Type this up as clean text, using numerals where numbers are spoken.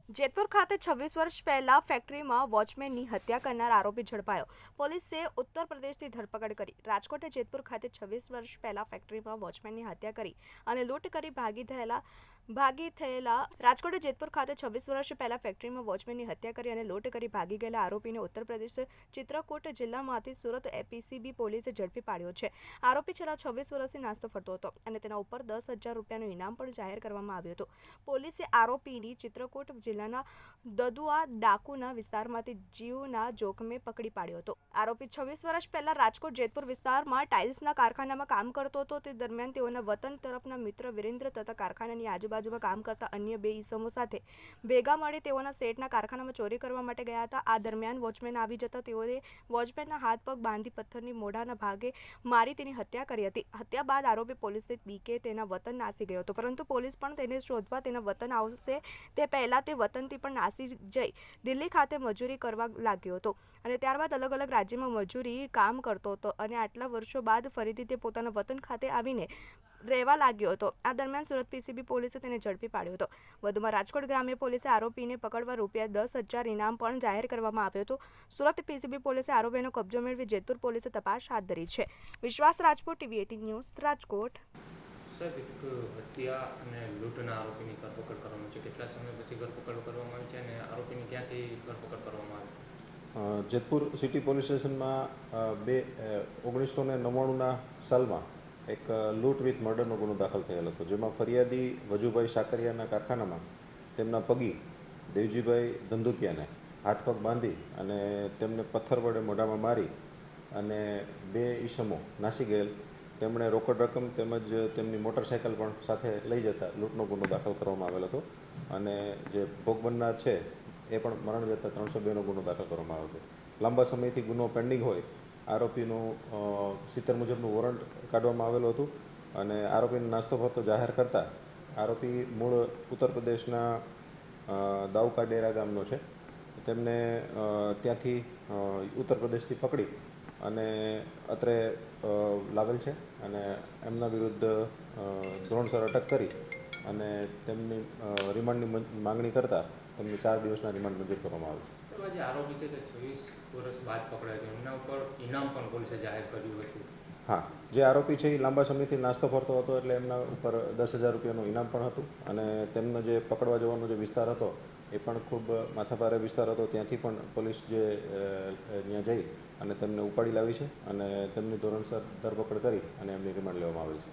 જેતપુર ખાતે 26 વર્ષ પહેલા ફેક્ટરીમાં વોચમેનની હત્યા કરનાર આરોપી ઝડપાયો. પોલીસે ઉત્તર પ્રદેશથી ધરપકડ કરી. રાજકોટે જેતપુર ખાતે 26 વર્ષ પહેલા ફેક્ટરીમાં વોચમેનની હત્યા કરી અને લૂંટ કરી ભાગી થયેલા રાજકોટે જેતપુર ખાતે 26 વર્ષ પહેલા ફેક્ટરીમાં વોચમેનની હત્યા કરી અને લૂંટ કરી ભાગી ગયેલા આરોપીને ઉત્તર પ્રદેશ ચિત્રકૂટ જિલ્લામાંથી સુરત પીસીબી પોલીસે ઝડપી પાડ્યો છે. આરોપી છેલ્લા 26 વર્ષથી નાસ્તો ફરતો હતો અને તેના ઉપર 10,000 રૂપિયાનું ઇનામ પણ જાહેર કરવામાં આવ્યું હતું. પોલીસે આરોપીની ચિત્રકૂટ જિલ્લાના દદુઆ ડાકુના વિસ્તારમાંથી જીવના જોખમે પકડી પાડ્યો હતો. આરોપી 26 વર્ષ પહેલા રાજકોટ જેતપુર વિસ્તારમાં ટાઇલ્સના કારખાનામાં કામ કરતો હતો. તે દરમિયાન તેઓના વતન તરફના મિત્ર વિરેન્દ્ર તથા કારખાનાની આજુબાજુમાં કામ કરતા અન્ય 2 ઈસમો સાથે ભેગા મળી તેઓના શેઠના કારખાનામાં ચોરી કરવા માટે ગયા હતા. આ દરમિયાન વોચમેન આવી જતા તેઓએ વોચમેનના હાથ પગ બાંધી પથ્થરની મોઢાના ભાગે મારી તેની હત્યા કરી હતી. હત્યા બાદ આરોપી પોલીસને બીકે તેના વતન નાસી ગયો હતો, પરંતુ પોલીસ પણ તેને શોધવા તેના વતન આવશે તે પહેલા તે વતનથી પણ નાસી જઈ દિલ્હી ખાતે મજૂરી કરવા લાગ્યો હતો અને ત્યારબાદ અલગ અલગ રાજ્યમાં મજૂરી કામ કરતો હતો અને આટલા વર્ષો બાદ ફરીથી તે પોતાના વતન ખાતે આવીને રહેવા લાગ્યો હતો. આ દરમિયાન સુરત પીસીબી પોલીસે તેને ઝડપી પાડ્યો હતો. વધુમાં રાજકોટ ગ્રામ્ય પોલીસે આરોપીને પકડવા ₹10,000 ઇનામ પણ જાહેર કરવામાં આવ્યો હતો. સુરત પીસીબી પોલીસે આરોપીનો કબજો મેળવી જેતપુર પોલીસે તપાસ હાથ ધરી છે. વિશ્વાસ રાજપૂત, TV 18 ન્યૂઝ, રાજકોટ. સાહેબ, એક હત્યા અને લૂંટના આરોપીની ધરપકડ કરવામાં છે. કેટલા સમય પછી ધરપકડ કરવામાં આવી છે અને આરોપીની ક્યાંથી ધરપકડ કરવામાં આવી? જેતપુર સિટી પોલીસ સ્ટેશનમાં 1999ના સાલમાં એક લૂંટ વિથ મર્ડરનો ગુનો દાખલ થયેલો હતો, જેમાં ફરિયાદી વજુભાઈ સાકરિયાના કારખાનામાં તેમના પગી દેવજીભાઈ ધંધુકિયાને હાથ પગ બાંધી અને તેમને પથ્થર વડે મોઢામાં મારી અને 2 ઈસમો નાસી ગયેલ. તેમણે રોકડ રકમ તેમજ તેમની મોટરસાઇકલ પણ સાથે લઈ જતા લૂંટનો ગુનો દાખલ કરવામાં આવેલો હતો અને જે ભોગ બનનાર છે એ પણ મરણ જતા 302નો ગુનો દાખલ કરવામાં આવ્યો હતો. લાંબા સમયથી ગુનો પેન્ડિંગ હોય આરોપીનું 70 મુજબનું વોરંટ કાઢવામાં આવેલું હતું અને આરોપીને નાસ્તો ફરતો જાહેર કરતા આરોપી મૂળ ઉત્તર પ્રદેશના દાઉકા ડેરા ગામનો છે. તેમને ત્યાંથી ઉત્તર પ્રદેશથી પકડી અને અત્રે લાવેલ છે અને એમના વિરુદ્ધ ધોરણસર અટક કરી અને તેમની રિમાન્ડની માંગણી કરતાં તેમને 4 દિવસના રિમાન્ડ મંજૂર કરવામાં આવે છે. જે આરોપી છે તે 26 વર્ષ બાદ પકડાય છે, એમના ઉપર ઇનામ પણ પોલીસે જાહેર કર્યું હતું. હા, જે આરોપી છે એ લાંબા સમયથી નાસ્તો ફરતો હતો એટલે એમના ઉપર 10,000 રૂપિયાનું ઇનામ પણ હતું અને તેમનો જે પકડવા જવાનો જે વિસ્તાર હતો એ પણ ખૂબ માથાભારે વિસ્તાર હતો. ત્યાંથી પણ પોલીસ ત્યાં જઈ અને તેમને ઉપાડી લાવી છે અને તેમની ધોરણસર ધરપકડ કરી અને એમની રિમાન્ડ લેવામાં આવી છે.